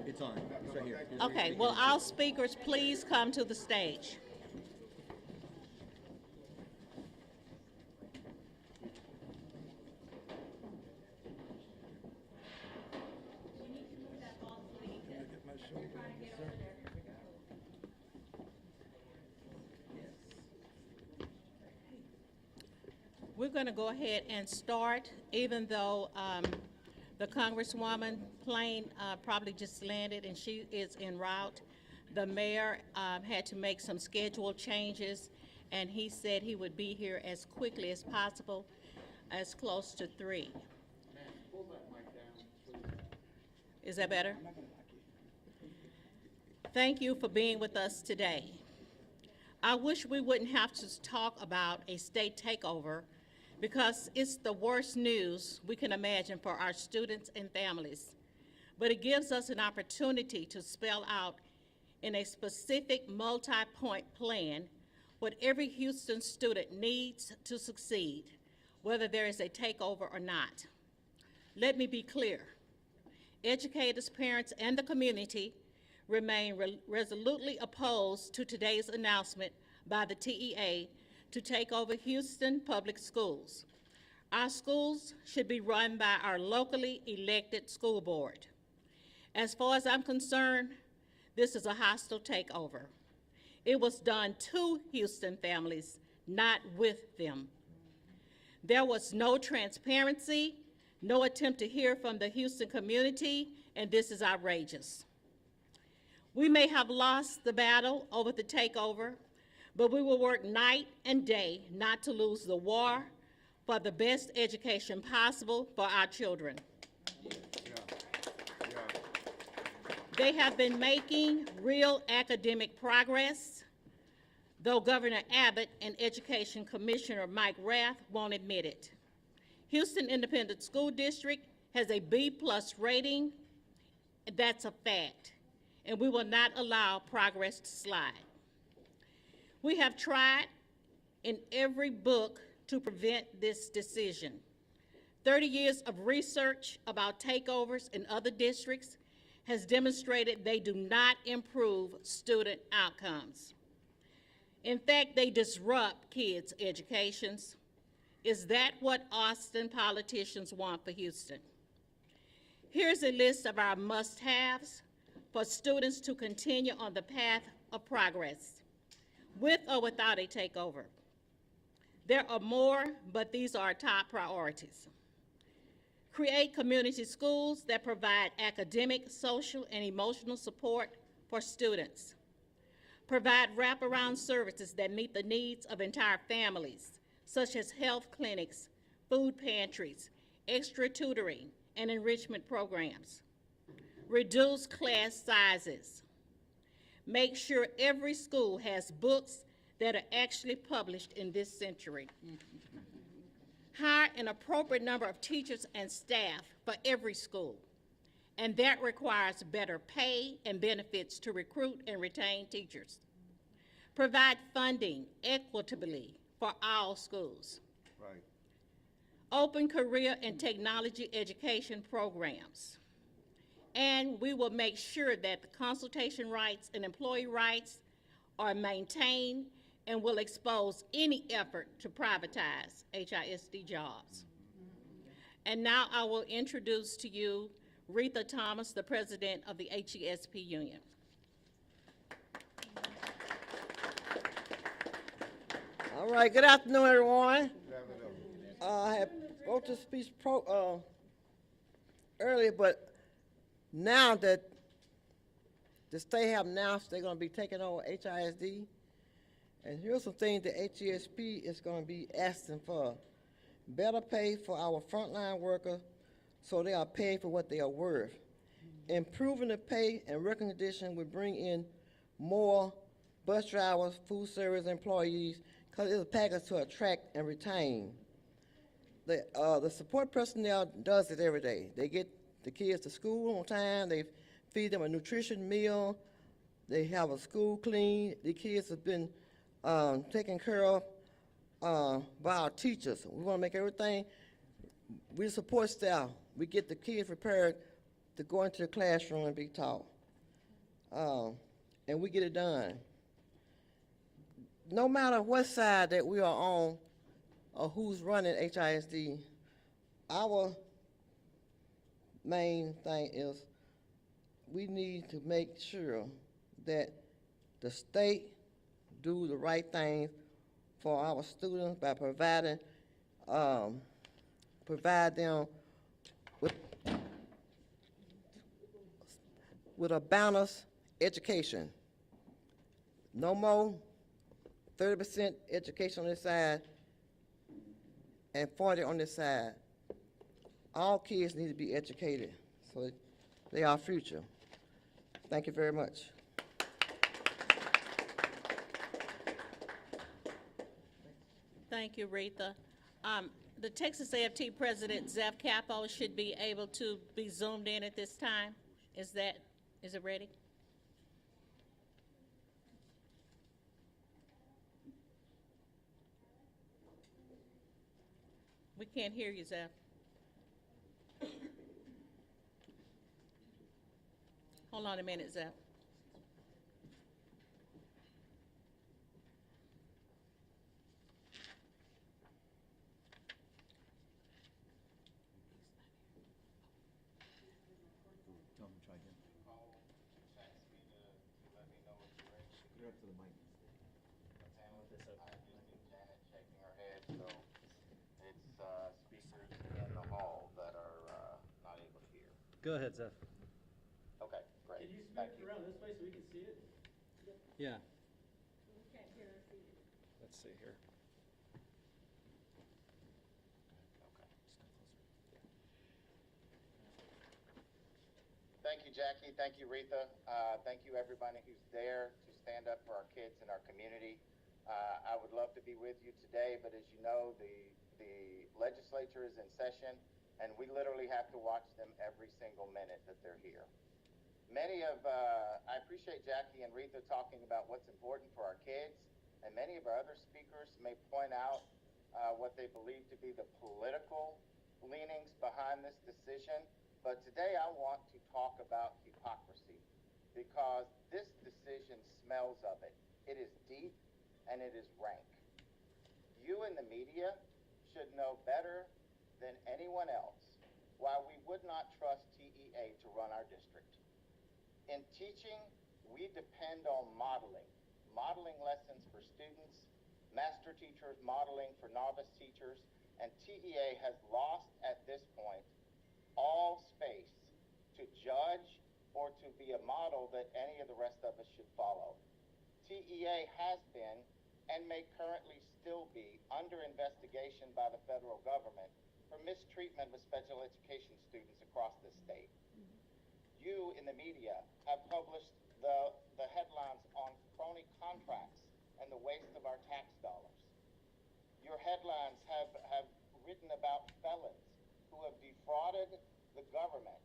It's on. It's right here. Okay, will all speakers please come to the stage? We're going to go ahead and start, even though the Congresswoman plane probably just landed and she is en route. The mayor had to make some schedule changes, and he said he would be here as quickly as possible, as close to 3. Is that better? Thank you for being with us today. I wish we wouldn't have to talk about a state takeover, because it's the worst news we can imagine for our students and families. But it gives us an opportunity to spell out in a specific multi-point plan what every Houston student needs to succeed, whether there is a takeover or not. Let me be clear. Educators, parents, and the community remain resolutely opposed to today's announcement by the TEA to take over Houston Public Schools. Our schools should be run by our locally elected school board. As far as I'm concerned, this is a hostile takeover. It was done to Houston families, not with them. There was no transparency, no attempt to hear from the Houston community, and this is outrageous. We may have lost the battle over the takeover, but we will work night and day not to lose the war for the best education possible for our children. They have been making real academic progress, though Governor Abbott and Education Commissioner Mike Rath won't admit it. Houston Independent School District has a B+ rating. That's a fact, and we will not allow progress to slide. We have tried in every book to prevent this decision. 30 years of research about takeovers in other districts has demonstrated they do not improve student outcomes. In fact, they disrupt kids' educations. Is that what Austin politicians want for Houston? Here's a list of our must-haves for students to continue on the path of progress, with or without a takeover. There are more, but these are our top priorities. Create community schools that provide academic, social, and emotional support for students. Provide wraparound services that meet the needs of entire families, such as health clinics, food pantries, extra tutoring, and enrichment programs. Reduce class sizes. Make sure every school has books that are actually published in this century. Hire an appropriate number of teachers and staff for every school, and that requires better pay and benefits to recruit and retain teachers. Provide funding equitably for all schools. Right. Open career and technology education programs. And we will make sure that the consultation rights and employee rights are maintained, and will expose any effort to privatize HISD jobs. And now I will introduce to you Retha Thomas, the president of the HESP Union. All right, good afternoon, everyone. I had wrote this speech earlier, but now that the state have announced they're going to be taking over HISD, and here's some things that HESP is going to be asking for. Better pay for our frontline workers so they are paid for what they are worth. Improving the pay and working conditions will bring in more bus drivers, food service employees, because it's a package to attract and retain. The support personnel does it every day. They get the kids to school on time, they feed them a nutrition meal, they have a school clean. The kids have been taken care of by our teachers. We want to make everything, we support staff. We get the kids prepared to go into the classroom and be taught. um, and we get it done. No matter what side that we are on or who's running HISD, our main thing is we need to make sure that the state do the right thing for our students by um, provide them with, with a balanced education. No more 30% education on this side and 40 on this side. All kids need to be educated, so they are our future. Thank you very much. Thank you, Retha. The Texas AFT President, Zeph Capo, should be able to be zoomed in at this time. Is it ready? We can't hear you, Zeph. Hold on a minute, Zeph. Tell them to try again. You're up to the mic. Shaking her head, so it's speakers in the hall that are not able to hear. Go ahead, Zeph. Okay, great. Can you Thank speak you. around this way so we can see it? Yeah. We can't hear us either. Let's see here. Okay. Thank you, Jackie. Thank you, Retha. Thank you, everybody who's there to stand up for our kids in our community. I would love to be with you today, but as you know, the legislature is in session, and we literally have to watch them every single minute that they're here. I appreciate Jackie and Retha talking about what's important for our kids, and many of our other speakers may point out what they believe to be the political leanings behind this decision. But today I want to talk about hypocrisy, because this decision smells of it. It is deep and it is rank. You in the media should know better than anyone else why we would not trust TEA to run our district. In teaching, we depend on modeling lessons for students, master teachers modeling for novice teachers, and TEA has lost at this point all space to judge or to be a model that any of the rest of us should follow. TEA has been and may currently still be under investigation by the federal government for mistreatment of special education students across the state. You in the media have published the headlines on crony contracts and the waste of our tax dollars. Your headlines have written about felons who have defrauded the government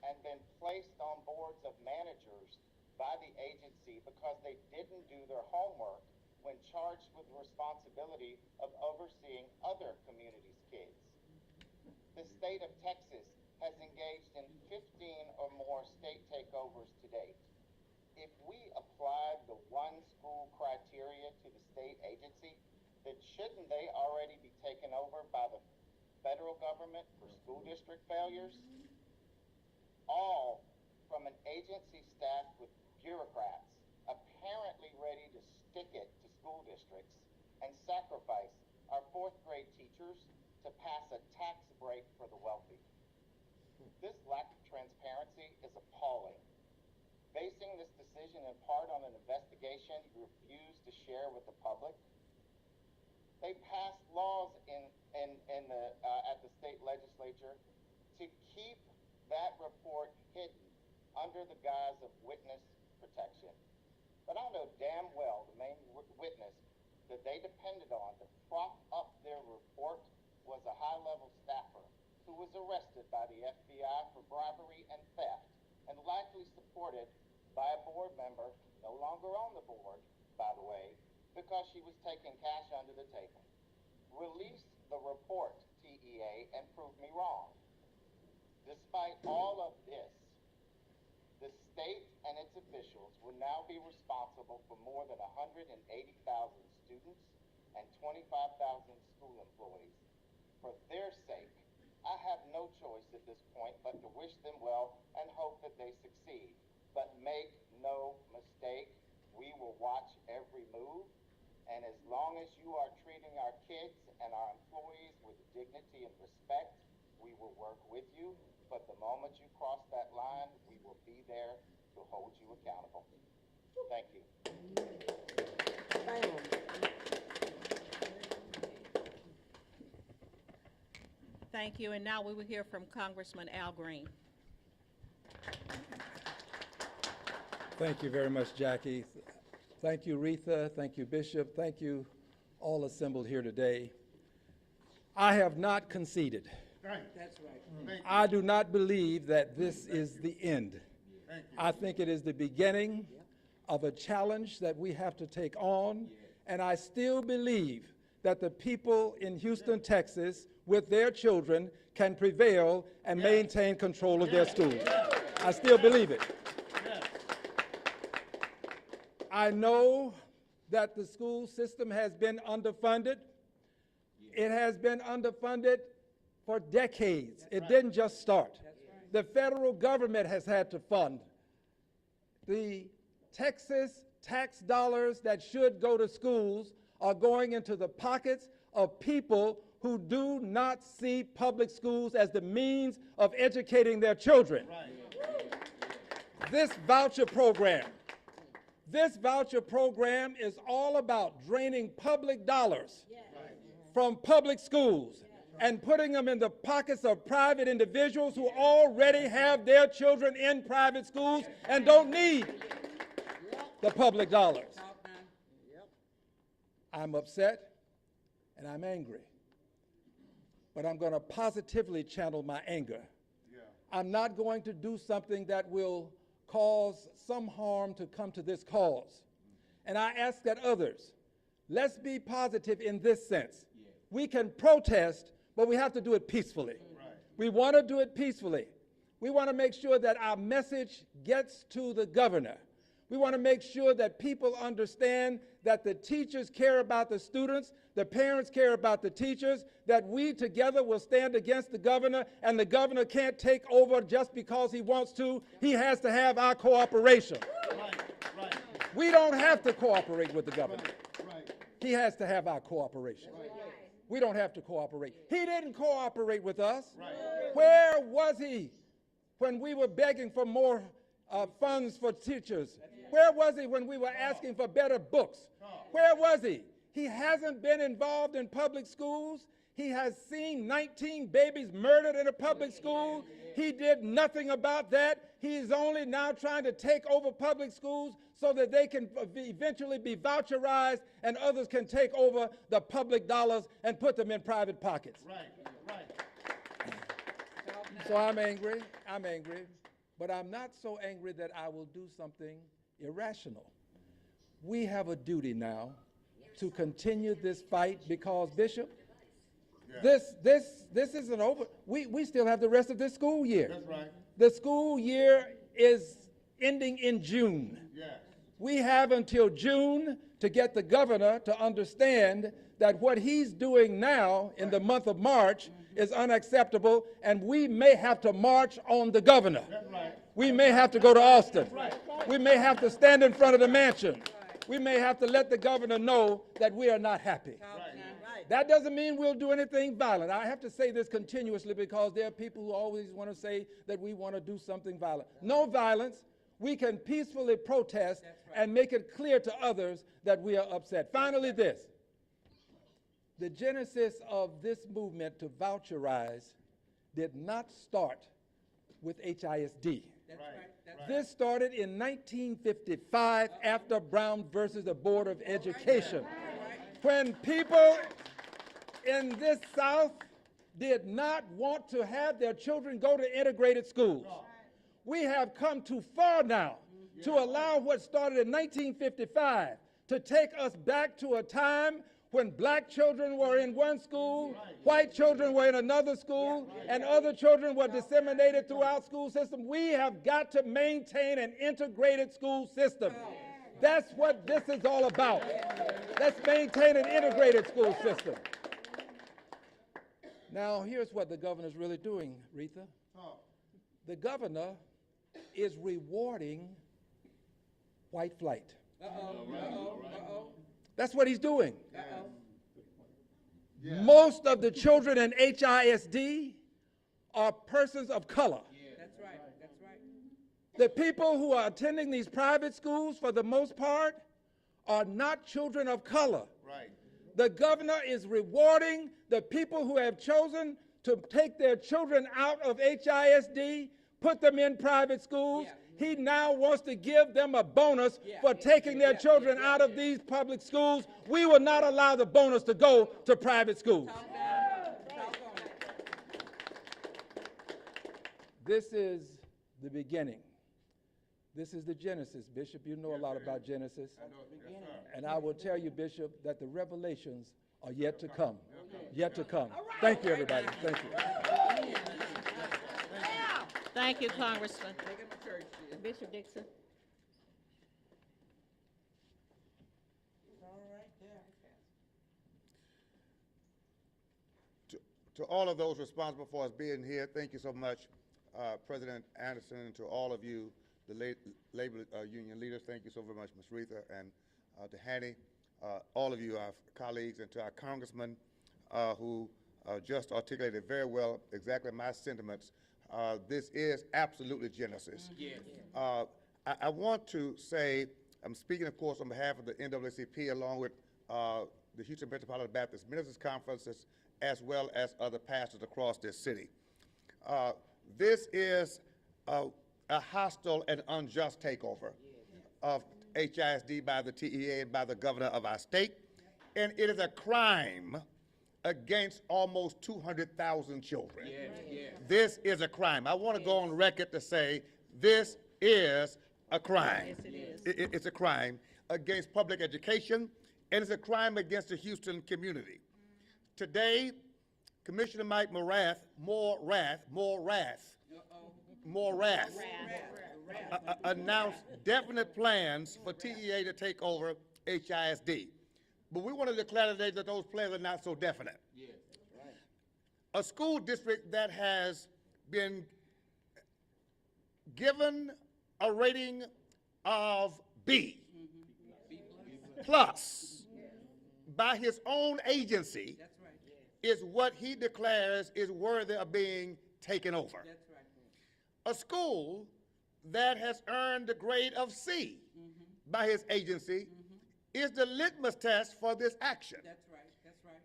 and been placed on boards of managers by the agency because they didn't do their homework when charged with the responsibility of overseeing other communities' kids. The state of Texas has engaged in 15 or more state takeovers to date. If we applied the one school criteria to the state agency, then shouldn't they already be taken over by the federal government for school district failures? All from an agency staffed with bureaucrats apparently ready to stick it to school districts and sacrifice our fourth grade teachers to pass a tax break for the wealthy. This lack of transparency is appalling. Basing this decision in part on an investigation you refuse to share with the public, they passed laws at the state legislature to keep that report hidden under the guise of witness protection. But I know damn well the main witness that they depended on to prop up their report was a high-level staffer who was arrested by the FBI for bribery and theft, and likely supported by a board member, no longer on the board, by the way, because she was taking cash under the table. Release the report, TEA, and prove me wrong. Despite all of this, the state and its officials will now be responsible for more than 180,000 students and 25,000 school employees. For their sake, I have no choice at this point but to wish them well and hope that they succeed. But make no mistake, we will watch every move, and as long as you are treating our kids and our employees with dignity and respect, we will work with you. But the moment you cross that line, we will be there to hold you accountable. Thank you. Thank you, and now we will hear from Congressman Al Green. Thank you very much, Jackie. Thank you, Retha. Thank you, Bishop. Thank you, all assembled here today. I have not conceded. That's right. I do not believe that this is the end. I think it is the beginning of a challenge that we have to take on, and I still believe that the people in Houston, Texas, with their children, can prevail and maintain control of their schools. I still believe it. I know that the school system has been underfunded. It has been underfunded for decades. It didn't just start. The federal government has had to fund. The Texas tax dollars that should go to schools are going into the pockets of people who do not see public schools as the means of educating their children. This voucher program is all about draining public dollars from public schools and putting them in the pockets of private individuals who already have their children in private schools and don't need the public dollars. I'm upset and I'm angry, but I'm going to positively channel my anger. I'm not going to do something that will cause some harm to come to this cause. And I ask that others, let's be positive in this sense. We can protest, but we have to do it peacefully. We want to do it peacefully. We want to make sure that our message gets to the governor. We want to make sure that people understand that the teachers care about the students, the parents care about the teachers, that we together will stand against the governor, and the governor can't take over just because he wants to. He has to have our cooperation. We don't have to cooperate with the governor. He has to have our cooperation. We don't have to cooperate. He didn't cooperate with us. Where was he when we were begging for more funds for teachers? Where was he when we were asking for better books? Where was he? He hasn't been involved in public schools. He has seen 19 babies murdered in a public school. He did nothing about that. He's only now trying to take over public schools so that they can eventually be voucherized and others can take over the public dollars and put them in private pockets. So I'm angry, but I'm not so angry that I will do something irrational. We have a duty now to continue this fight because, Bishop, this isn't over. We still have the rest of this school year. That's right. The school year is ending in June. We have until June to get the governor to understand that what he's doing now in the month of March is unacceptable, and we may have to march on the governor. We may have to go to Austin. We may have to stand in front of the mansion. We may have to let the governor know that we are not happy. That doesn't mean we'll do anything violent. I have to say this continuously because there are people who always want to say that we want to do something violent. No violence. We can peacefully protest and make it clear to others that we are upset. Finally, this. The genesis of this movement to voucherize did not start with HISD. This started in 1955 after Brown versus the Board of Education, when people in this South did not want to have their children go to integrated schools. We have come too far now to allow what started in 1955 to take us back to a time when black children were in one school, white children were in another school, and other children were disseminated throughout school system. We have got to maintain an integrated school system. That's what this is all about. Let's maintain an integrated school system. Now, here's what the governor's really doing, Retha. The governor is rewarding white flight. That's what he's doing. Most of the children in HISD are persons of color. That's right, that's right. The people who are attending these private schools, for the most part, are not children of color. Right. The governor is rewarding the people who have chosen to take their children out of HISD, put them in private schools. He now wants to give them a bonus for taking their children out of these public schools. We will not allow the bonus to go to private schools. This is the beginning. This is the Genesis, Bishop. You know a lot about Genesis. And I will tell you, Bishop, that the revelations are yet to come. Yet to come. Thank you, everybody. Thank you. Thank you, Congressman. Bishop Dixon. To all of those responsible for us being here, thank you so much, President Anderson, and to all of you, the labor union leaders. Thank you so very much, Ms. Retha, and to Hattie, all of you, our colleagues, and to our congressman who just articulated very well exactly my sentiments. This is absolutely Genesis. I want to say, I'm speaking, of course, on behalf of the NAACP, along with the Houston Metropolitan Baptist Ministers Conferences, as well as other pastors across this city. This is a hostile and unjust takeover of HISD by the TEA and by the governor of our state, and it is a crime against almost 200,000 children. This is a crime. I want to go on record to say this is a crime. Yes, it is. It's a crime against public education, and it's a crime against the Houston community. Today, Commissioner Mike Morath, announced definite plans for TEA to take over HISD. But we want to declare today that those plans are not so definite. A school district that has been given a rating of B plus by his own agency is what he declares is worthy of being taken over. A school that has earned the grade of C by his agency is the litmus test for this action.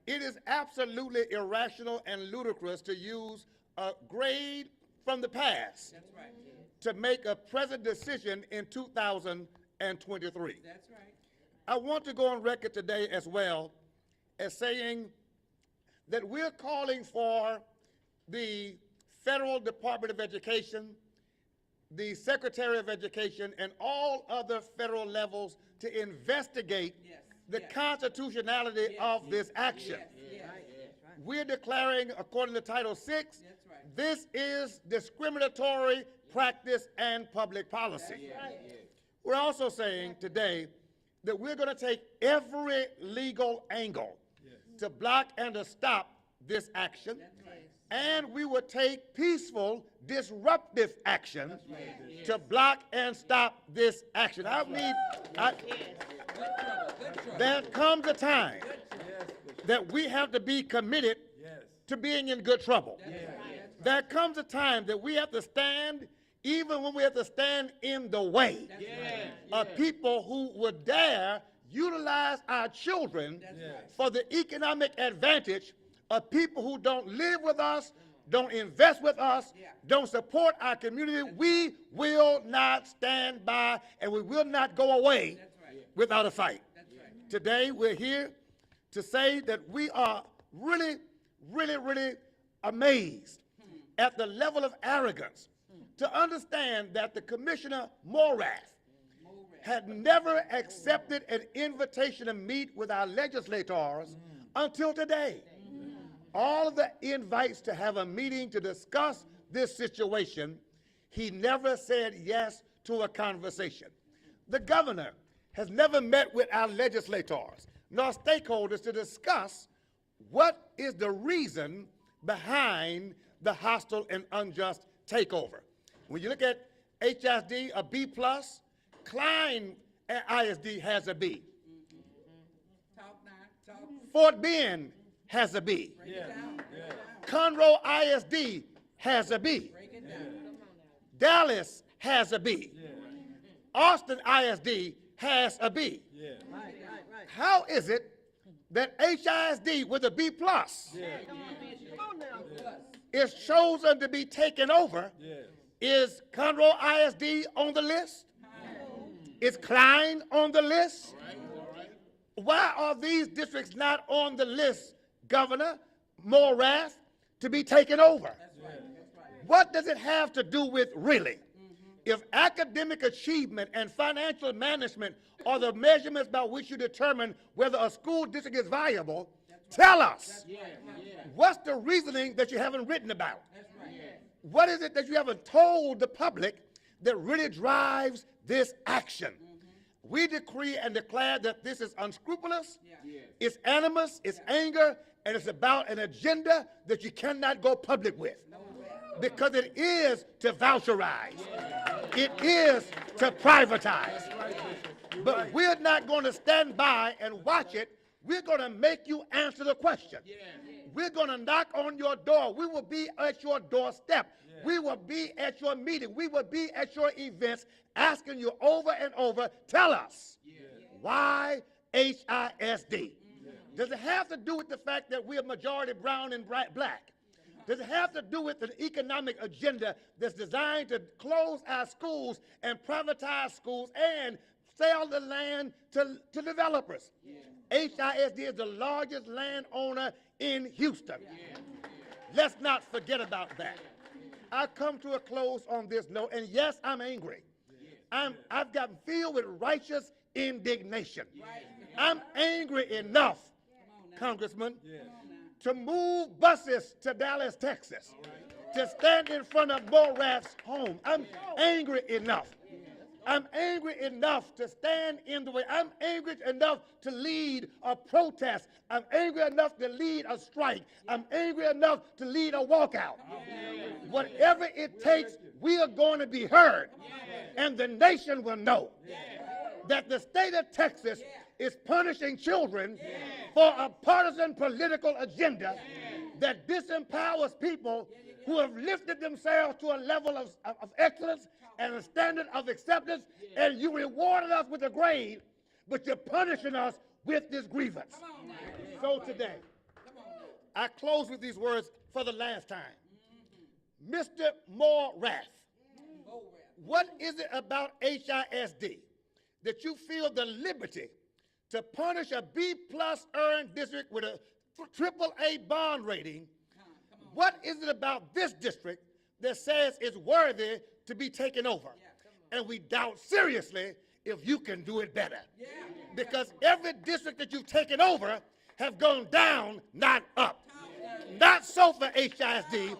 It is absolutely irrational and ludicrous to use a grade from the past to make a present decision in 2023. I want to go on record today as well as saying that we're calling for the Federal Department of Education, the Secretary of Education, and all other federal levels to investigate the constitutionality of this action. We're declaring, according to Title VI, this is discriminatory practice and public policy. We're also saying today that we're going to take every legal angle to block and to stop this action, and we will take peaceful, disruptive action to block and stop this action. There comes a time that we have to be committed to being in good trouble. There comes a time that we have to stand, even when we have to stand in the way of people who would dare utilize our children for the economic advantage of people who don't live with us, don't invest with us, don't support our community. We will not stand by, and we will not go away without a fight. Today, we're here to say that we are really, really, really amazed at the level of arrogance to understand that the Commissioner Morath had never accepted an invitation to meet with our legislators until today. All of the invites to have a meeting to discuss this situation, he never said yes to a conversation. The governor has never met with our legislators nor stakeholders to discuss what is the reason behind the hostile and unjust takeover. When you look at HISD, a B+, Klein ISD has a B. Fort Bend has a B. Conroe ISD has a B. Dallas has a B. Austin ISD has a B. How is it that HISD with a B+ is chosen to be taken over? Is Conroe ISD on the list? Is Klein on the list? Why are these districts not on the list, Governor Morath, to be taken over? What does it have to do with really? If academic achievement and financial management are the measurements by which you determine whether a school district is viable, tell us. What's the reasoning that you haven't written about? What is it that you haven't told the public that really drives this action? We decree and declare that this is unscrupulous, it's animus, it's anger, and it's about an agenda that you cannot go public with. Because it is to voucherize. It is to privatize. But we're not going to stand by and watch it. We're going to make you answer the question. We're going to knock on your door. We will be at your doorstep. We will be at your meeting. We will be at your events asking you over and over, tell us, why HISD? Does it have to do with the fact that we're majority brown and black? Does it have to do with an economic agenda that's designed to close our schools and privatize schools and sell the land to developers? HISD is the largest landowner in Houston. Let's not forget about that. I come to a close on this note, and yes, I'm angry. I've gotten filled with righteous indignation. I'm angry enough, Congressman, to move buses to Dallas, Texas, to stand in front of Morath's home. I'm angry enough. I'm angry enough to stand in the way. I'm angry enough to lead a protest. I'm angry enough to lead a strike. I'm angry enough to lead a walkout. Whatever it takes, we are going to be heard. And the nation will know that the state of Texas is punishing children for a partisan political agenda that disempowers people who have lifted themselves to a level of excellence and a standard of acceptance, and you rewarded us with a grade, but you're punishing us with this grievance. So today, I close with these words for the last time. Mr. Morath, what is it about HISD that you feel the liberty to punish a B+ earned district with a AAA bond rating? What is it about this district that says it's worthy to be taken over? And we doubt seriously if you can do it better. Because every district that you've taken over have gone down, not up. Not so for HISD.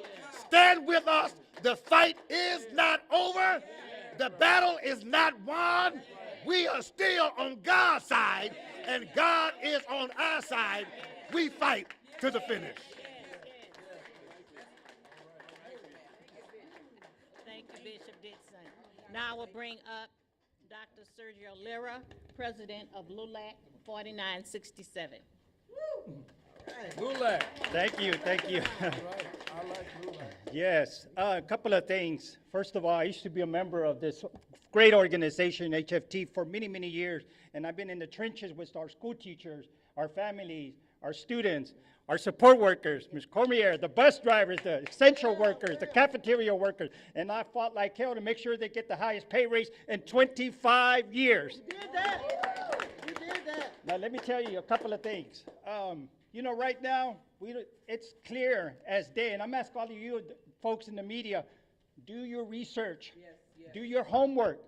Stand with us. The fight is not over. The battle is not won. We are still on God's side, and God is on our side. We fight to the finish. Thank you, Bishop Dixon. Now I will bring up Dr. Sergio Lira, President of LULAC 4967. LULAC. Thank you, thank you. Yes, a couple of things. First of all, I used to be a member of this great organization, HFT, for many, many years, and I've been in the trenches with our school teachers, our families, our students, our support workers, Ms. Cormier, the bus drivers, the essential workers, the cafeteria workers, and I fought like hell to make sure they get the highest pay raise in 25 years. You did that. You did that. Now, let me tell you a couple of things. You know, right now, it's clear as day, and I'm asking all of you folks in the media, do your research, do your homework,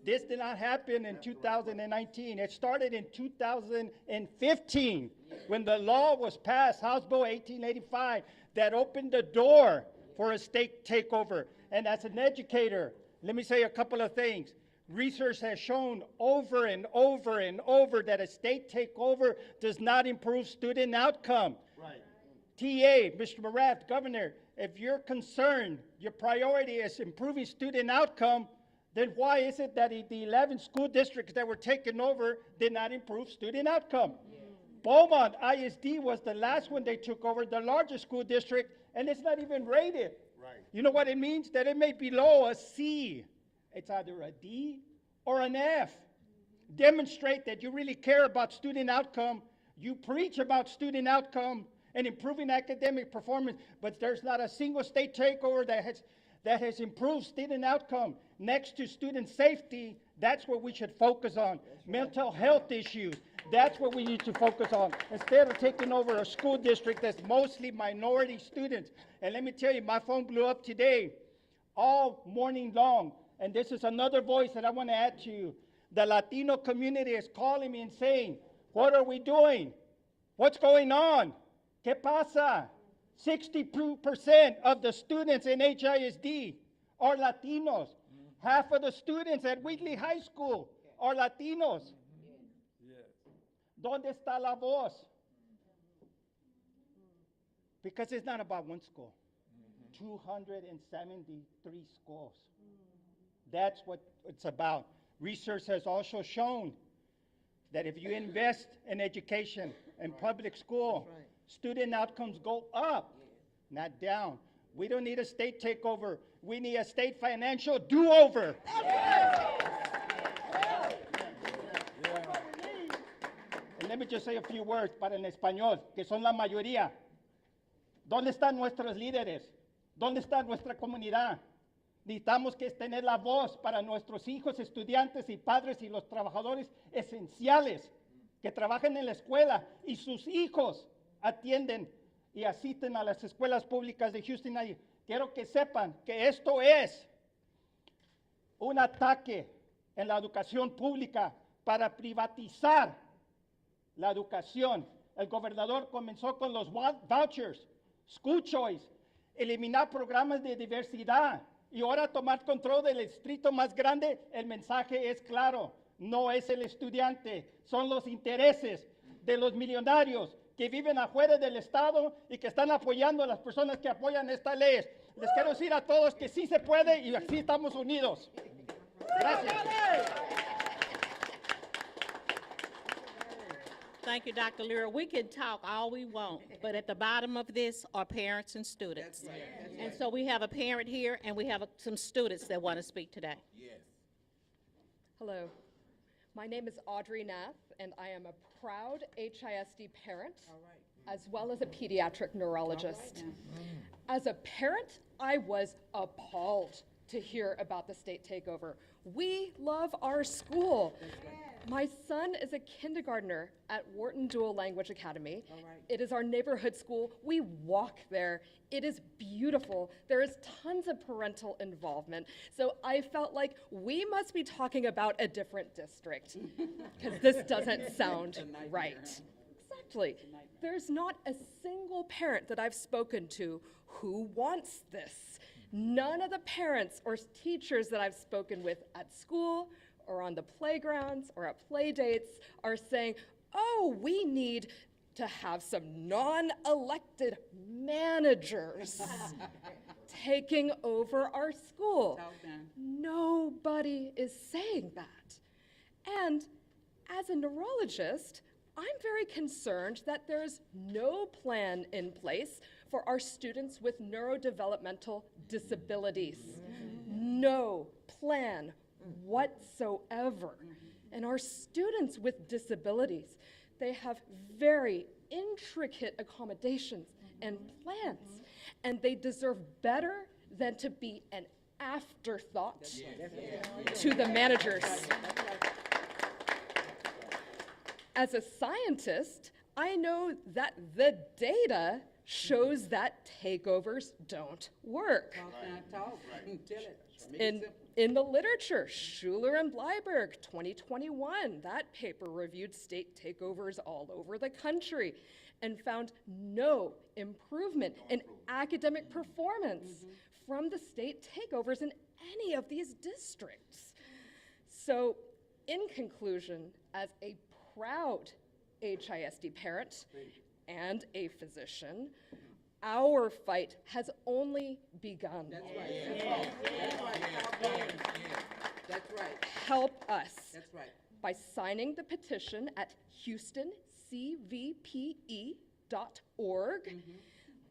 This did not happen in 2019. It started in 2015 when the law was passed, House Bill 1885, that opened the door for a state takeover. And as an educator, let me say a couple of things. Research has shown over and over and over that a state takeover does not improve student outcome. Right. TA, Mr. Morath, Governor, if you're concerned, your priority is improving student outcome, then why is it that the 11 school districts that were taken over did not improve student outcome? Beaumont ISD was the last one they took over, the largest school district, and it's not even rated. Right. You know what it means? That it may be below a C. It's either a D or an F. Demonstrate that you really care about student outcome. You preach about student outcome and improving academic performance, but there's not a single state takeover that has improved student outcome. Next to student safety, that's what we should focus on. Mental health issues, that's what we need to focus on. Instead of taking over a school district that's mostly minority students. And let me tell you, my phone blew up today, all morning long. And this is another voice that I want to add to you. The Latino community is calling me and saying, what are we doing? What's going on? ¿Qué pasa? 62% of the students in HISD are Latinos. Half of the students at Wheatley High School are Latinos. ¿Dónde está la voz? Because it's not about one school. 273 schools. That's what it's about. Research has also shown that if you invest in education and public school, student outcomes go up, not down. We don't need a state takeover. We need a state financial do-over. And let me just say a few words para en español, que son la mayoría. ¿Dónde están nuestros líderes? ¿Dónde está nuestra comunidad? Necesitamos que tener la voz para nuestros hijos, estudiantes y padres y los trabajadores esenciales que trabajan en la escuela y sus hijos atienden y asisten a las escuelas públicas de Houston. Quiero que sepan que esto es un ataque en la educación pública para privatizar la educación. El gobernador comenzó con los vouchers, school choice, eliminar programas de diversidad y ahora tomar control del distrito más grande. El mensaje es claro, no es el estudiante, son los intereses de los millonarios que viven afuera del Estado y que están apoyando a las personas que apoyan estas leyes. Les quiero decir a todos que sí se puede y así estamos unidos. Gracias. Thank you, Dr. Lira. We can talk all we want, but at the bottom of this are parents and students. And so we have a parent here, and we have some students that want to speak today. Hello. My name is Audrey Nath, and I am a proud HISD parent, as well as a pediatric neurologist. As a parent, I was appalled to hear about the state takeover. We love our school. My son is a kindergartner at Wharton Dual Language Academy. It is our neighborhood school. We walk there. It is beautiful. There is tons of parental involvement. So I felt like we must be talking about a different district, because this doesn't sound right. Exactly. There's not a single parent that I've spoken to who wants this. None of the parents or teachers that I've spoken with at school or on the playgrounds or at play dates are saying, oh, we need to have some non-elected managers taking over our school. Nobody is saying that. And as a neurologist, I'm very concerned that there's no plan in place for our students with neurodevelopmental disabilities. No plan whatsoever. And our students with disabilities, they have very intricate accommodations and plans, and they deserve better than to be an afterthought to the managers. As a scientist, I know that the data shows that takeovers don't work. Tell it. In the literature, Schuler and Bleiberg, 2021, that paper reviewed state takeovers all over the country and found no improvement in academic performance from the state takeovers in any of these districts. So, in conclusion, as a proud HISD parent and a physician, our fight has only begun. That's right. That's right. Help us That's right. by signing the petition at houstoncvpe.org.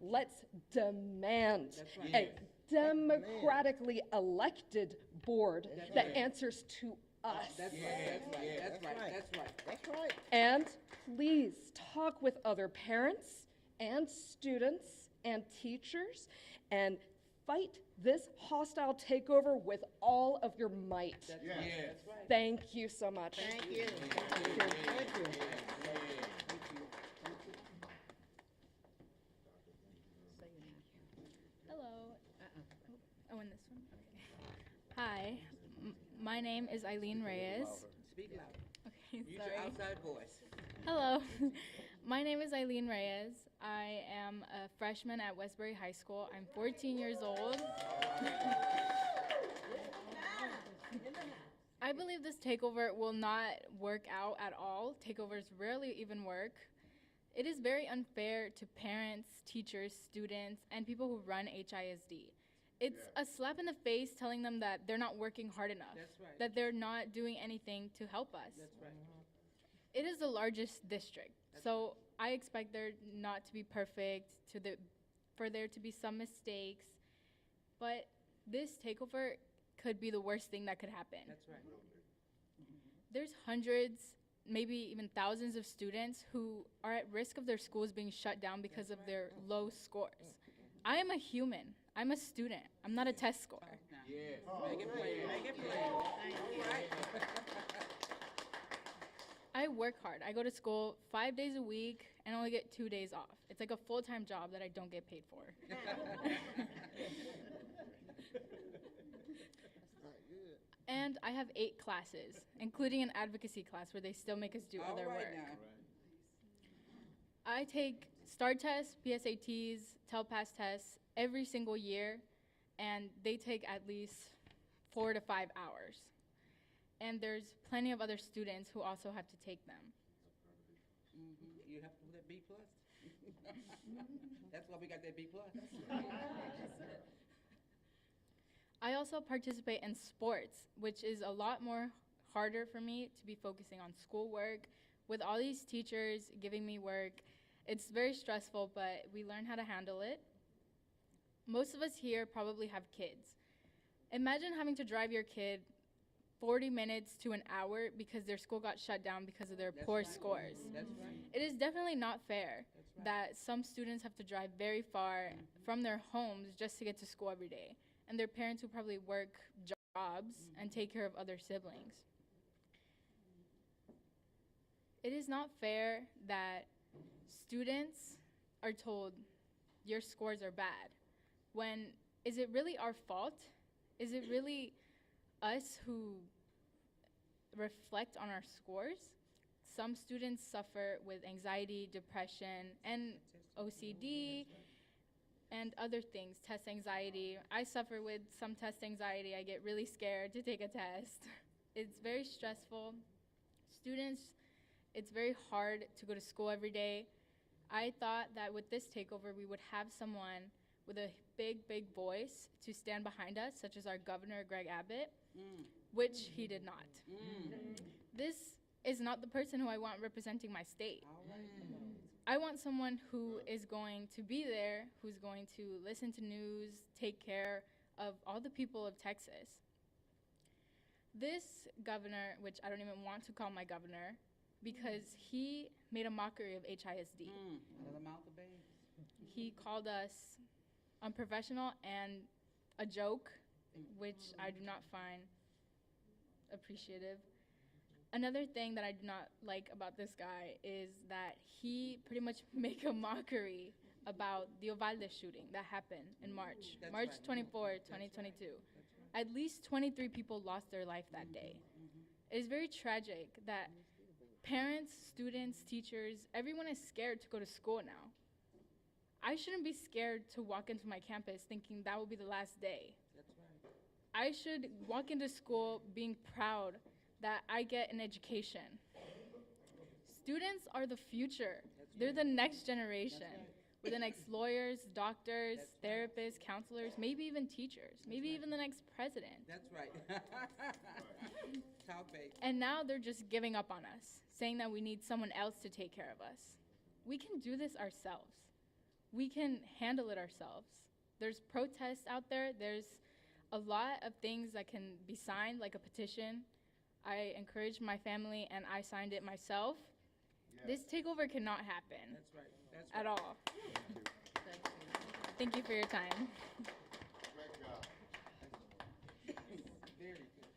Let's demand a democratically elected board that answers to us. That's right. That's right. That's right. That's right. And please talk with other parents and students and teachers and fight this hostile takeover with all of your might. That's right. Thank you so much. Thank you. Thank you. Hello. Oh, and this one? Okay. Hi. My name is Eileen Reyes. Speak loud. Okay, Use your sorry. outside voice. Hello. My name is Eileen Reyes. I am a freshman at Westbury High School. I'm 14 years old. I believe this takeover will not work out at all. Takeovers rarely even work. It is very unfair to parents, teachers, students, and people who run HISD. It's a slap in the face telling them that they're not working hard enough, That's right. that they're not doing anything to help us. That's right. It is the largest district, so I expect there not to be perfect, for there to be some mistakes, but this takeover could be the worst thing that could happen. That's right. There's hundreds, maybe even thousands of students who are at risk of their schools being shut down because of their low scores. I am a human. I'm a student. I'm not a test scorer. Yes. Make it plain. Make it plain. I work hard. I go to school 5 days a week and only get 2 days off. It's like a full-time job that I don't get paid for. And I have 8 classes, including an advocacy class where they still make us do All other right work. now. I take STAR tests, PSATs, TELPAS tests every single year, and they take at least 4 to 5 hours. And there's plenty of other students who also have to take them. You have to put that B plus. That's why we got that B plus. I also participate in sports, which is a lot more harder for me to be focusing on schoolwork. With all these teachers giving me work, it's very stressful, but we learn how to handle it. Most of us here probably have kids. Imagine having to drive your kid 40 minutes to an hour because their school got shut down because of their poor scores. That's right. It is definitely not fair that some students have to drive very far from their homes just to get to school every day, and their parents who probably work jobs and take care of other siblings. It is not fair that students are told your scores are bad. When is it really our fault? Is it really us who reflect on our scores? Some students suffer with anxiety, depression, and OCD, and other things, test anxiety. I suffer with some test anxiety. I get really scared to take a test. It's very stressful. Students, it's very hard to go to school every day. I thought that with this takeover, we would have someone with a big, big voice to stand behind us, such as our governor, Greg Abbott, which he did not. This is not the person who I want representing my state. I want someone who is going to be there, who's going to listen to news, take care of all the people of Texas. This governor, which I don't even want to call my governor, because he made a mockery of HISD. He called us unprofessional and a joke, which I do not find appreciative. Another thing that I do not like about this guy is that he pretty much make a mockery about the Uvalde shooting that happened in March, March 24, 2022. At least 23 people lost their life that day. It's very tragic that parents, students, teachers, everyone is scared to go to school now. I shouldn't be scared to walk into my campus thinking that will be the last day. I should walk into school being proud that I get an education. Students are the future. They're the next generation. We're the next lawyers, doctors, therapists, counselors, maybe even teachers, maybe even the next president. That's right. Talk, babe. And now they're just giving up on us, saying that we need someone else to take care of us. We can do this ourselves. We can handle it ourselves. There's protests out there. There's a lot of things that can be signed, like a petition. I encouraged my family and I signed it myself. This takeover cannot happen. That's right. That's at all. Thank you for your time. very good.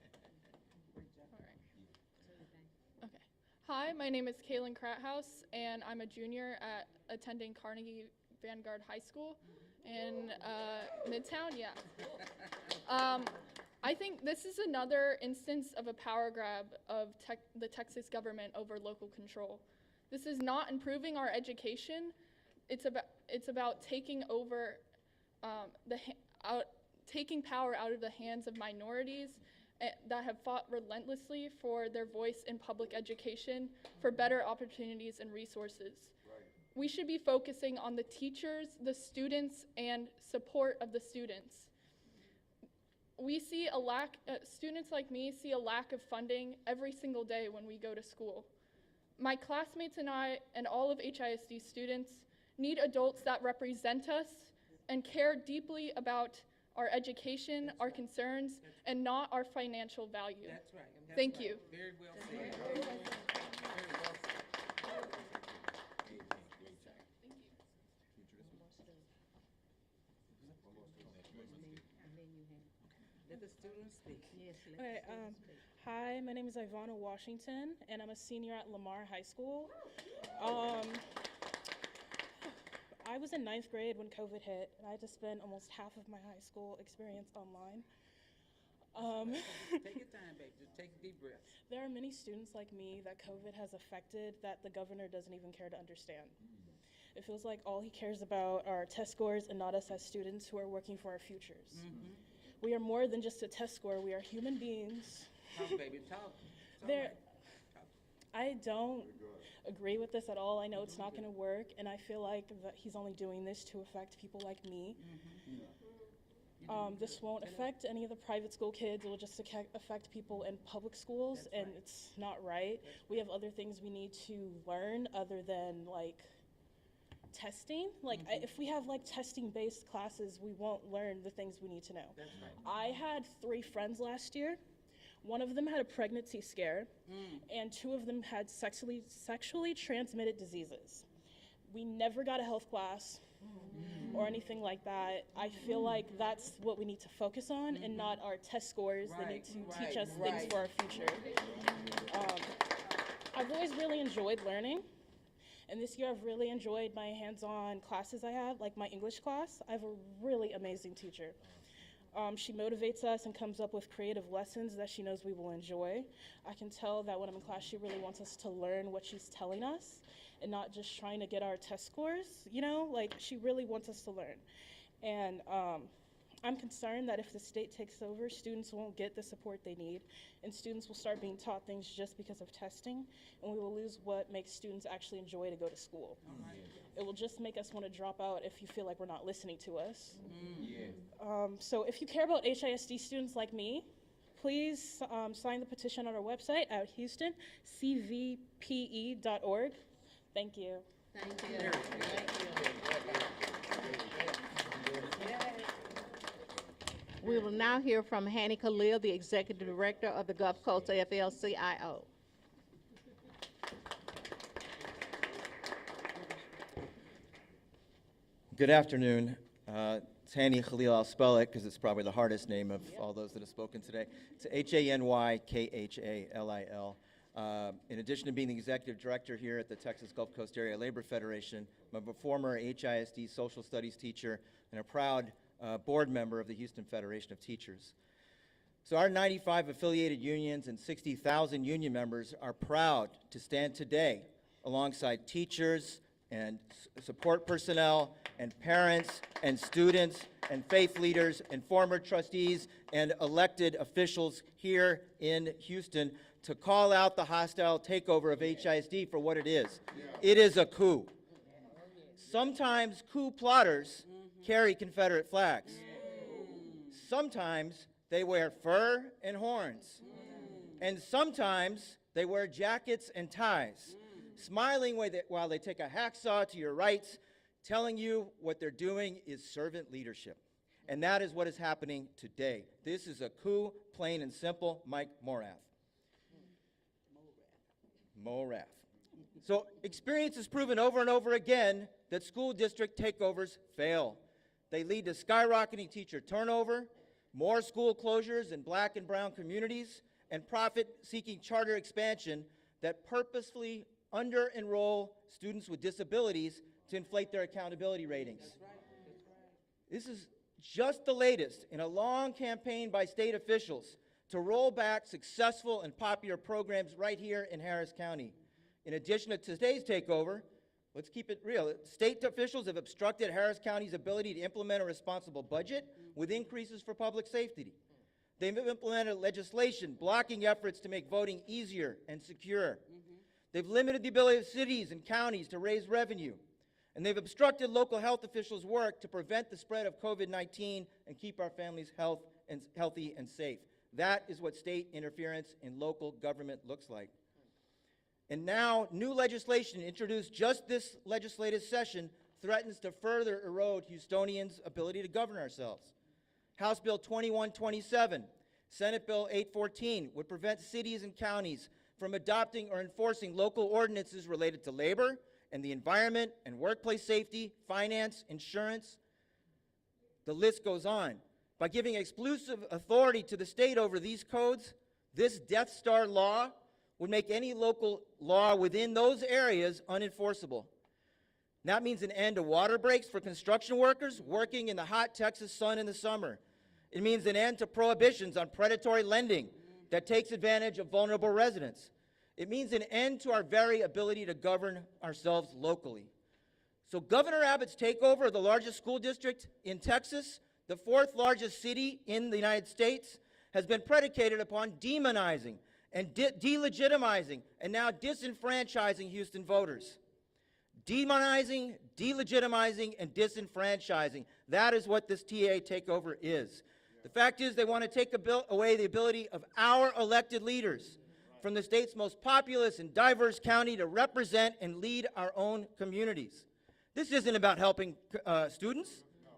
Okay. Hi, my name is Kaylin Krathouse, and I'm a junior attending Carnegie Vanguard High School in Midtown. Yeah. I think this is another instance of a power grab of the Texas government over local control. This is not improving our education. It's about taking over taking power out of the hands of minorities that have fought relentlessly for their voice in public education, for better opportunities and resources. Right. We should be focusing on the teachers, the students, and support of the students. We see a lack, students like me see a lack of funding every single day when we go to school. My classmates and I, and all of HISD students, need adults that represent us and care deeply about our education, our concerns, and not our financial value. That's right. That's Thank right. you. Very well said. Very well said. Let the students speak. Yes, Okay, hi, my name is Ivana Washington, and I'm a senior at Lamar High School. I was in 9th grade when COVID hit, and I had to spend almost half of my high school experience online. Take your time, babe. Just take a deep breath. There are many students like me that COVID has affected that the governor doesn't even care to understand. It feels like all he cares about are test scores and not us as students who are working for our futures. We are more than just a test score. We are human beings. Talk, baby. Talk. I don't agree with this at all. I know it's not going to work, and I feel like that he's only doing this to affect people like me. This won't affect any of the private school kids. It will just affect people in public schools, and it's not right. We have other things we need to learn other than like testing. Like if we have like testing-based classes, we won't learn the things we need to know. I had 3 friends last year. One of them had a pregnancy scare, and 2 of them had sexually transmitted diseases. We never got a health class or anything like that. I feel like that's what we need to focus on and not our test scores. They need to teach us things for our future. I've always really enjoyed learning, and this year I've really enjoyed my hands-on classes I have, like my English class. I have a really amazing teacher. She motivates us and comes up with creative lessons that she knows we will enjoy. I can tell that when I'm in class, she really wants us to learn what she's telling us and not just trying to get our test scores, you know? Like, she really wants us to learn. And I'm concerned that if the state takes over, students won't get the support they need, and students will start being taught things just because of testing, and we will lose what makes students actually enjoy to go to school. It will just make us want to drop out if you feel like we're not listening to us. So if you care about HISD students like me, please sign the petition on our website at HoustonCVPE.org. Thank you. Thank you. We will now hear from Hanny Khalil, the Executive Director of the Gulf Coast AFL-CIO. Good afternoon. It's Hanny Khalil. I'll spell it because it's probably the hardest name of all those that have spoken today. It's Hanykhalil. In addition to being the executive director here at the Texas Gulf Coast Area Labor Federation, I'm a former HISD social studies teacher and a proud board member of the Houston Federation of Teachers. So our 95 affiliated unions and 60,000 union members are proud to stand today alongside teachers and support personnel and parents and students and faith leaders and former trustees and elected officials here in Houston to call out the hostile takeover of HISD for what it is. It is a coup. Sometimes coup plotters carry Confederate flags. Sometimes they wear fur and horns. And sometimes they wear jackets and ties, smiling while they take a hacksaw to your rights, telling you what they're doing is servant leadership. And that is what is happening today. This is a coup, plain and simple. Mike Morath. Morath. So experience has proven over and over again that school district takeovers fail. They lead to skyrocketing teacher turnover, more school closures in black and brown communities, and profit-seeking charter expansion that purposefully under-enroll students with disabilities to inflate their accountability ratings. This is just the latest in a long campaign by state officials to roll back successful and popular programs right here in Harris County. In addition to today's takeover, let's keep it real. State officials have obstructed Harris County's ability to implement a responsible budget with increases for public safety. They've implemented legislation blocking efforts to make voting easier and secure. They've limited the ability of cities and counties to raise revenue. And they've obstructed local health officials' work to prevent the spread of COVID-19 and keep our families healthy and safe. That is what state interference in local government looks like. And now, new legislation introduced just this legislative session threatens to further erode Houstonians' ability to govern ourselves. House Bill 2127, Senate Bill 814 would prevent cities and counties from adopting or enforcing local ordinances related to labor and the environment and workplace safety, finance, insurance. The list goes on. By giving exclusive authority to the state over these codes, this Death Star law would make any local law within those areas unenforceable. That means an end to water breaks for construction workers working in the hot Texas sun in the summer. It means an end to prohibitions on predatory lending that takes advantage of vulnerable residents. It means an end to our very ability to govern ourselves locally. So Governor Abbott's takeover of the largest school district in Texas, the fourth largest city in the United States, has been predicated upon demonizing and delegitimizing and now disenfranchising Houston voters. Demonizing, delegitimizing, and disenfranchising. That is what this TA takeover is. The fact is they want to take away the ability of our elected leaders from the state's most populous and diverse county to represent and lead our own communities. This isn't about helping students.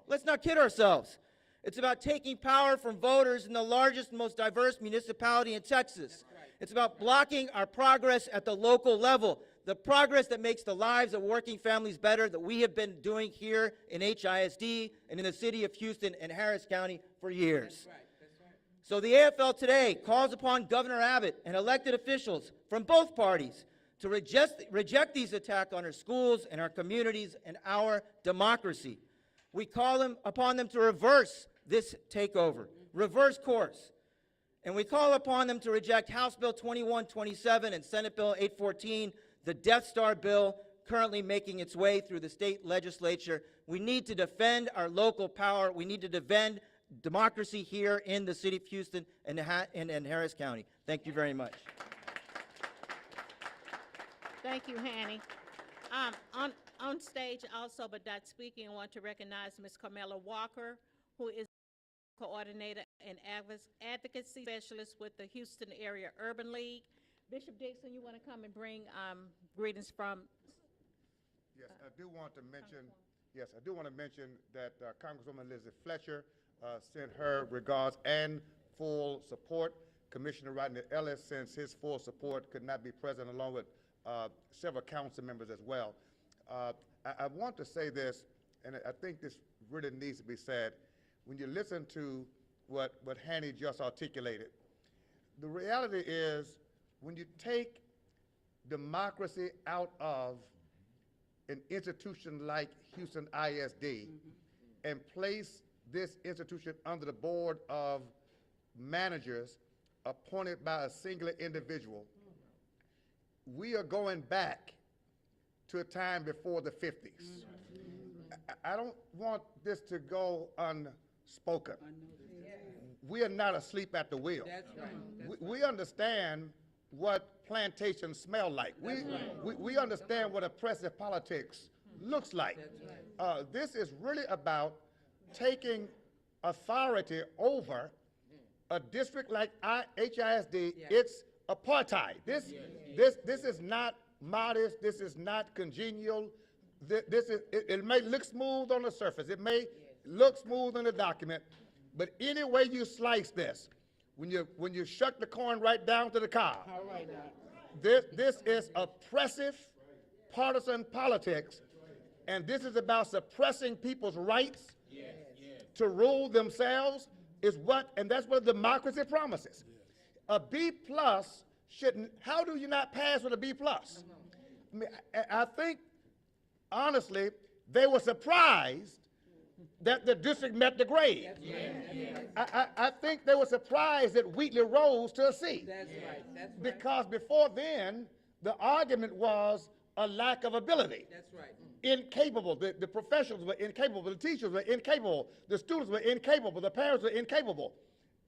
Let's not kid ourselves. It's about taking power from voters in the largest and most diverse municipality in Texas. It's about blocking our progress at the local level, the progress that makes the lives of working families better that we have been doing here in HISD and in the city of Houston and Harris County for years. So the AFL today calls upon Governor Abbott and elected officials from both parties to reject these attacks on our schools and our communities and our democracy. We call upon them to reverse this takeover, reverse course. And we call upon them to reject House Bill 2127 and Senate Bill 814, the Death Star bill currently making its way through the state legislature. We need to defend our local power. We need to defend democracy here in the city of Houston and Harris County. Thank you very much. Thank you, Hanny. On stage also, but not speaking, I want to recognize Ms. Carmela Walker, who is coordinator and advocacy specialist with the Houston Area Urban League. Bishop Dixon, you want to come and bring greetings from? Yes, I do want to mention that Congresswoman Lizzie Fletcher sent her regards and full support. Commissioner Rodney Ellis sends his full support, could not be present, along with several council members as well. I want to say this, and I think this really needs to be said. When you listen to what Hanny just articulated, the reality is when you take democracy out of an institution like Houston ISD and place this institution under the board of managers appointed by a singular individual, we are going back to a time before the 50s. I don't want this to go unspoken. We are not asleep at the wheel. That's right. We understand what plantations smell like. We understand what oppressive politics looks like. This is really about taking authority over a district like HISD. It's apartheid. This is not modest. This is not congenial. It may look smooth on the surface. It may look smooth in the document, but any way you slice this, when you shuck the corn right down to the cob, All right now. this is oppressive partisan politics, and this is about suppressing people's rights to rule themselves, and that's what democracy promises. A B plus shouldn't, how do you not pass with a B plus? I mean, I think, honestly, they were surprised that the district met the grade. I think they were surprised that Wheatley rose to a C. That's right. That's right. Because before then, the argument was a lack of ability. That's right. Incapable. The professionals were incapable. The teachers were incapable. The students were incapable. The parents were incapable.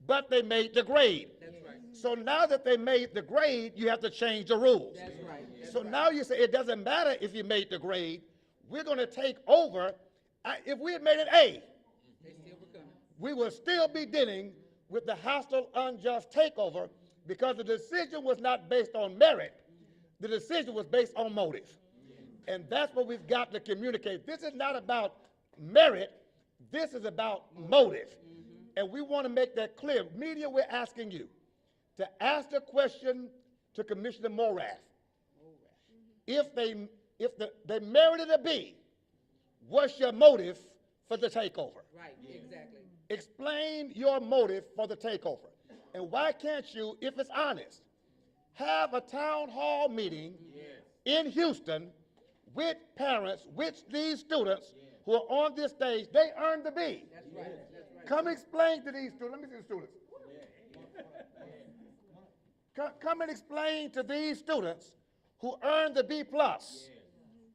But they made the grade. That's right. So now that they made the grade, you have to change the rules. That's right. So now you say it doesn't matter if you made the grade. We're going to take over. If we had made an A, They still were coming. we will still be dealing with the hostile, unjust takeover because the decision was not based on merit. The decision was based on motive. And that's what we've got to communicate. This is not about merit. This is about motive. And we want to make that clear. Media, we're asking you to ask the question to Commissioner Morath. If they merited a B, what's your motive for the takeover? Right, exactly. Explain your motive for the takeover. And why can't you, if it's honest, have a town hall meeting in Houston with parents, with these students who are on this stage? They earned the B. That's right. That's right. Come explain to these students. Let me see the students. Come and explain to these students who earned the B plus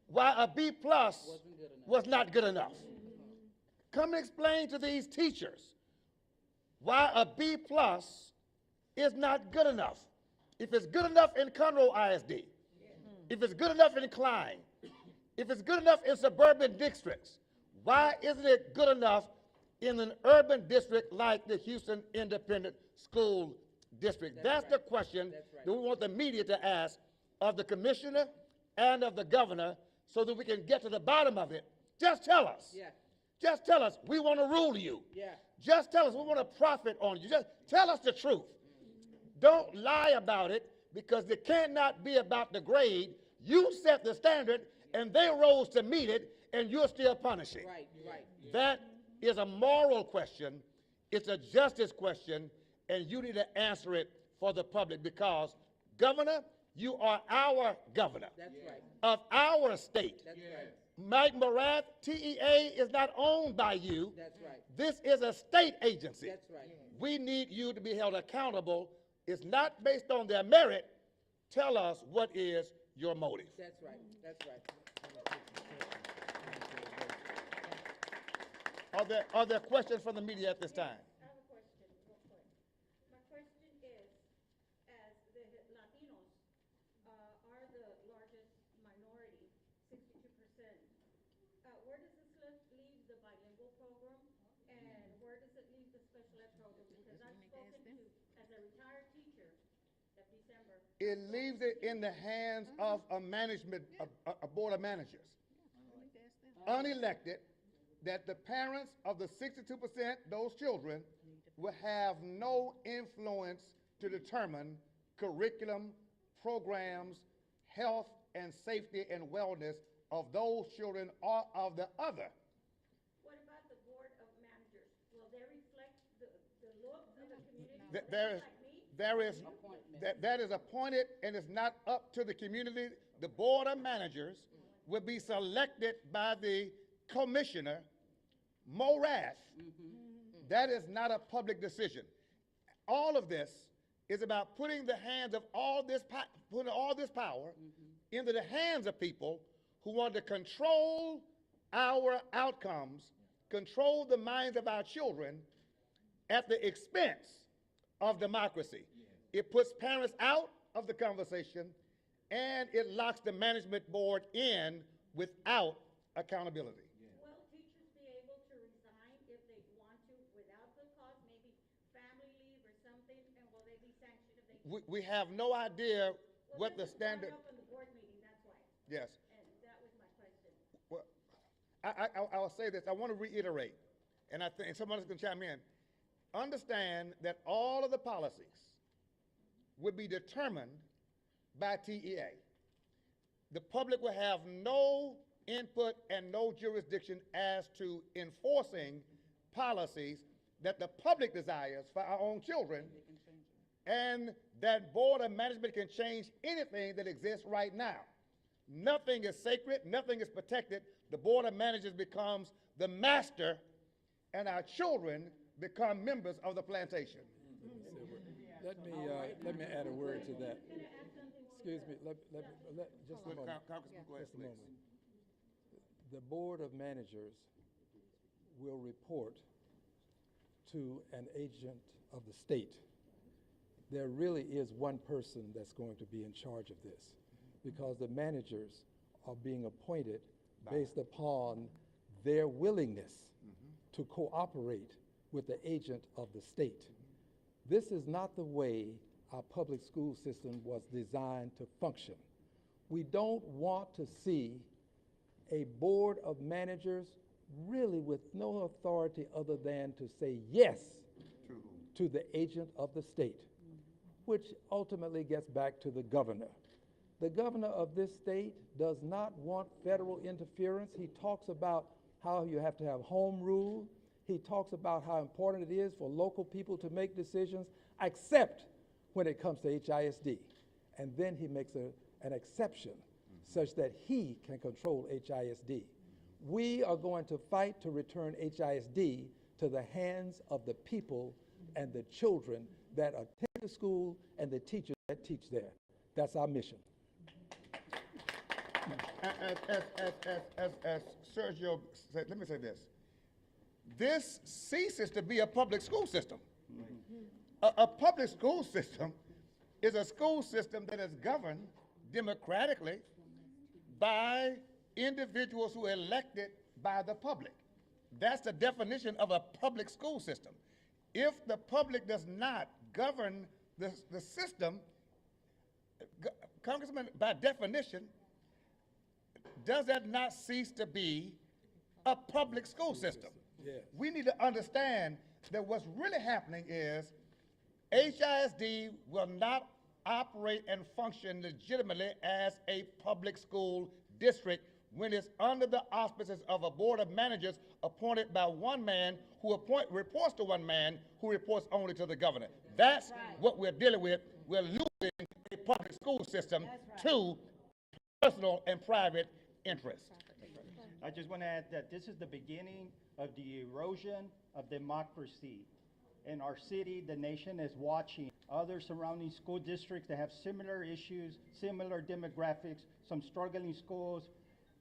why a B plus was not good enough. Come and explain to these teachers why a B plus is not good enough. If it's good enough in Conroe ISD, if it's good enough in Klein, if it's good enough in suburban districts, why isn't it good enough in an urban district like the Houston Independent School District? That's the question that we want the media to ask of the commissioner and of the governor so that we can get to the bottom of it. Just tell us. Yeah. Just tell us we want to rule you. Yeah. Just tell us we want to profit on you. Just tell us the truth. Don't lie about it because it cannot be about the grade. You set the standard and they rose to meet it and you're still punishing. Right, right. That is a moral question. It's a justice question, and you need to answer it for the public because, Governor, you are our governor That's right. of our state. That's right. Mike Morath, TEA is not owned by you. That's right. This is a state agency. That's right. We need you to be held accountable. It's not based on their merit. Tell us what is your motive. That's right. That's right. Are there questions from the media at this time? I have a question, real quick. My question is, as the Latinos are the largest minority, 62%, where does this leave the bilingual program, and where does it leave the special ed program? Because I've spoken to, as a retired teacher, that December. It leaves it in the hands of a management, a board of managers, unelected, that the parents of the 62%, those children, will have no influence to determine curriculum, programs, health and safety and wellness of those children or of the other. What about the board of managers? Will they reflect the look of the community? there is, that is appointed and is not up to the community. The board of managers will be selected by the commissioner, Morath. That is not a public decision. All of this is about putting the hands of putting all this power into the hands of people who want to control our outcomes, control the minds of our children at the expense of democracy. It puts parents out of the conversation, and it locks the management board in without accountability. Will teachers be able to resign if they want to without good cause, maybe family leave or something, and will they be sanctioned if they? We have no idea what the This was standard. brought up in the board meeting, that's why, Yes. and that was my question. Well, I'll say this. I want to reiterate, and I think someone else can chime in. Understand that all of the policies would be determined by TEA. The public will have no input and no jurisdiction as to enforcing policies that the public desires for our own children, and that board of management can change anything that exists right now. Nothing is sacred, nothing is protected. The board of managers becomes the master, and our children become members of the plantation. Let me add a word to that. Excuse me, just a moment. Congressman, go ahead, Just a please. moment. The board of managers will report to an agent of the state. There really is one person that's going to be in charge of this, because the managers are being appointed based upon their willingness to cooperate with the agent of the state. This is not the way our public school system was designed to function. We don't want to see a board of managers really with no authority other than to say yes to the agent of the state, which ultimately gets back to the governor. The governor of this state does not want federal interference. He talks about how you have to have home rule. He talks about how important it is for local people to make decisions, except when it comes to HISD. And then he makes an exception such that he can control HISD. We are going to fight to return HISD to the hands of the people and the children that attend the school and the teachers that teach there. That's our mission. As Sergio said, let me say this. This ceases to be a public school system. A public school system is a school system that is governed democratically by individuals who are elected by the public. That's the definition of a public school system. If the public does not govern the system, Congressman, by definition, does that not cease to be a public school system? Yes. We need to understand that what's really happening is HISD will not operate and function legitimately as a public school district when it's under the auspices of a board of managers appointed by one man who reports to one man who reports only to the governor. That's what we're dealing with. We're losing a public school system to personal and private interests. I just want to add that this is the beginning of the erosion of democracy. In our city, the nation is watching other surrounding school districts that have similar issues, similar demographics, some struggling schools.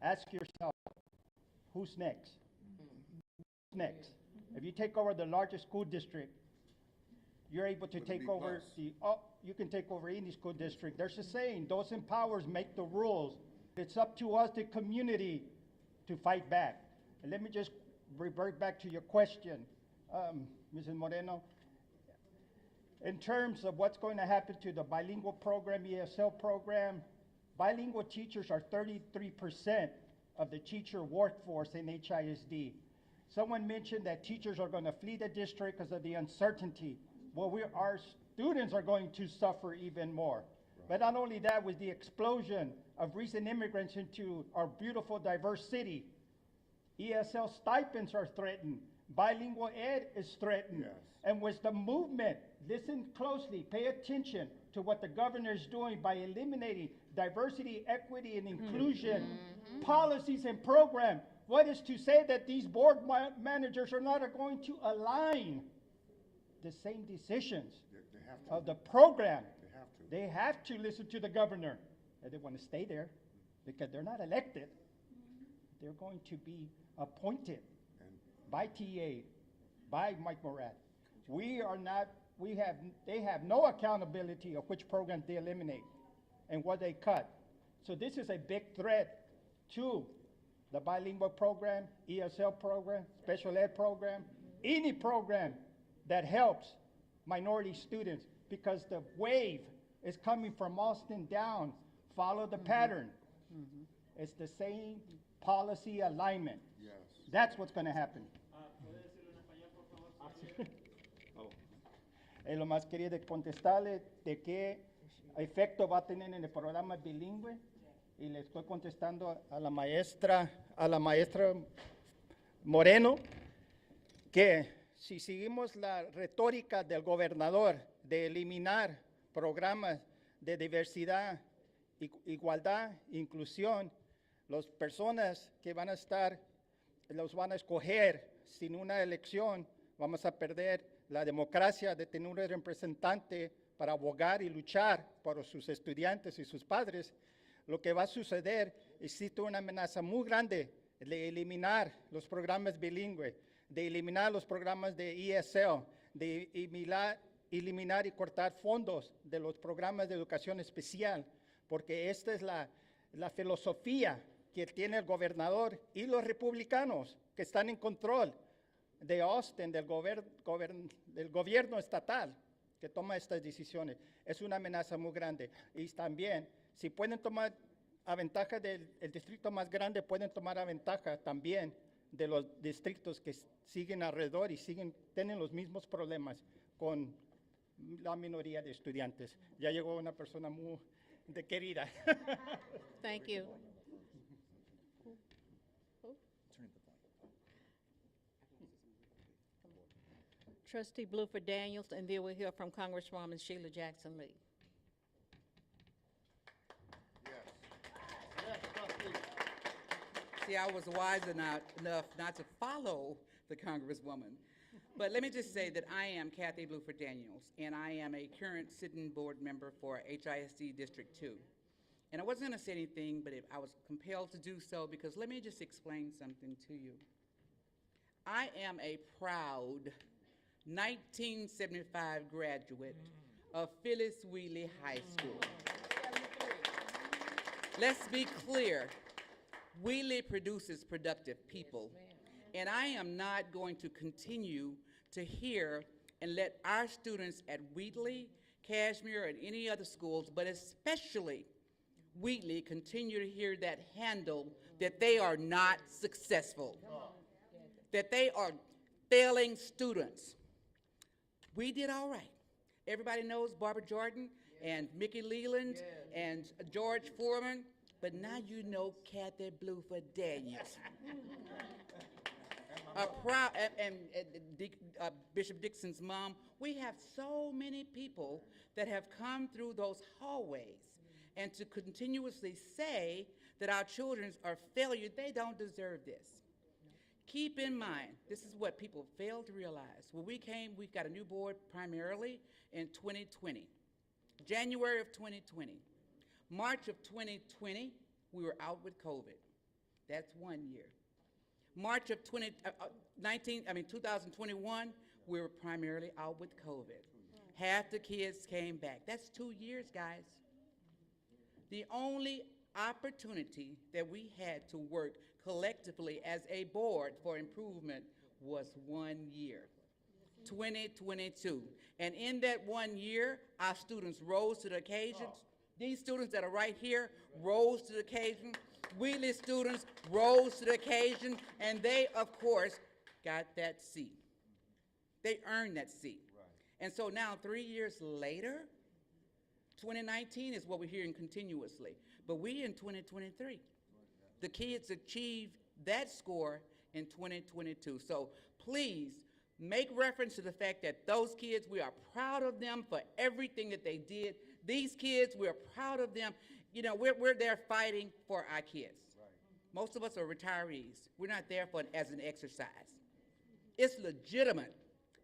Ask yourself, who's next? Who's next? If you take over the largest school district, you're able to take over you can take over any school district. There's a saying, those in power make the rules. It's up to us, the community, to fight back. And let me just revert back to your question, Mrs. Moreno. In terms of what's going to happen to the bilingual program, ESL program, bilingual teachers are 33% of the teacher workforce in HISD. Someone mentioned that teachers are going to flee the district because of the uncertainty. Well, our students are going to suffer even more. But not only that, with the explosion of recent immigrants into our beautiful, diverse city, ESL stipends are threatened. Bilingual ed is threatened. Yes. And with the movement listen closely, pay attention to what the governor is doing by eliminating diversity, equity, and inclusion policies and programs. What is to say that these board managers are not going to align the same decisions of the program? They have to listen to the governor. And they want to stay there because they're not elected. They're going to be appointed by TA, by Mike Morat. They have no accountability of which programs they eliminate and what they cut. So this is a big threat to the bilingual program, ESL program, special ed program, any program that helps minority students, because the wave is coming from Austin down. Follow the pattern. It's the same policy alignment. Yes. That's what's going to happen. Lo más quería de contestarle de qué efecto va a tener en el programa bilingüe, y le estoy contestando a la maestra Moreno, que si seguimos la retórica del gobernador de eliminar programas de diversidad, igualdad, inclusión, las personas que van a estar, los van a escoger sin una elección, vamos a perder la democracia de tener un representante para abogar y luchar por sus estudiantes y sus padres. Lo que va a suceder, existe una amenaza muy grande de eliminar los programas bilingües, de eliminar los programas de ESL, de eliminar y cortar fondos de los programas de educación especial, porque esta es la filosofía que tiene el gobernador y los republicanos que están en control de Austin, del gobierno estatal que toma estas decisiones. Es una amenaza muy grande. Y también, si pueden tomar a ventaja del distrito más grande, pueden tomar a ventaja también de los distritos que siguen alrededor y tienen los mismos problemas con la minoría de estudiantes. Ya llegó una persona muy querida. Thank you. Trustee Bluford Daniels, and then we'll hear from Congresswoman Sheila Jackson Lee. See, I was wise enough not to follow the Congresswoman. But let me just say that I am Kathy Bluford Daniels, and I am a current sitting board member for HISD District 2. And I wasn't going to say anything, but I was compelled to do so because let me just explain something to you. I am a proud 1975 graduate of Phyllis Wheatley High School. Let's be clear, Wheatley produces productive people, and I am not going to continue to hear and let our students at Wheatley, Cashmere, and any other schools, but especially Wheatley, continue to hear that handle that they are not successful, that they are failing students. We did all right. Everybody knows Barbara Jordan and Mickey Leland and George Foreman, but now you know Kathy Bluford Daniels. Bishop Dixon's mom. We have so many people that have come through those hallways, and to continuously say that our children are failure, they don't deserve this. Keep in mind, this is what people fail to realize. When we came, we got a new board primarily in 2020, January of 2020. March of 2020, we were out with COVID. That's 1 year. March of 2021, we were primarily out with COVID. Half the kids came back. That's 2 years, guys. The only opportunity that we had to work collectively as a board for improvement was 1 year, 2022. And in that 1 year, our students rose to the occasions. These students that are right here rose to the occasion. Wheatley students rose to the occasion, and they, of course, got that seat. They earned that seat. Right. And so now, 3 years later, 2019 is what we're hearing continuously. But we in 2023. The kids achieved that score in 2022. So please make reference to the fact that those kids, we are proud of them for everything that they did. These kids, we're proud of them. You know, we're there fighting for our kids. Most of us are retirees. We're not there for as an exercise. It's legitimate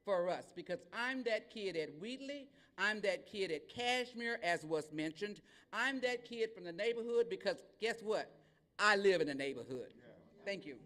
for us because I'm that kid at Wheatley. I'm that kid at Cashmere, as was mentioned. I'm that kid from the neighborhood because guess what? I live in the neighborhood. Thank you.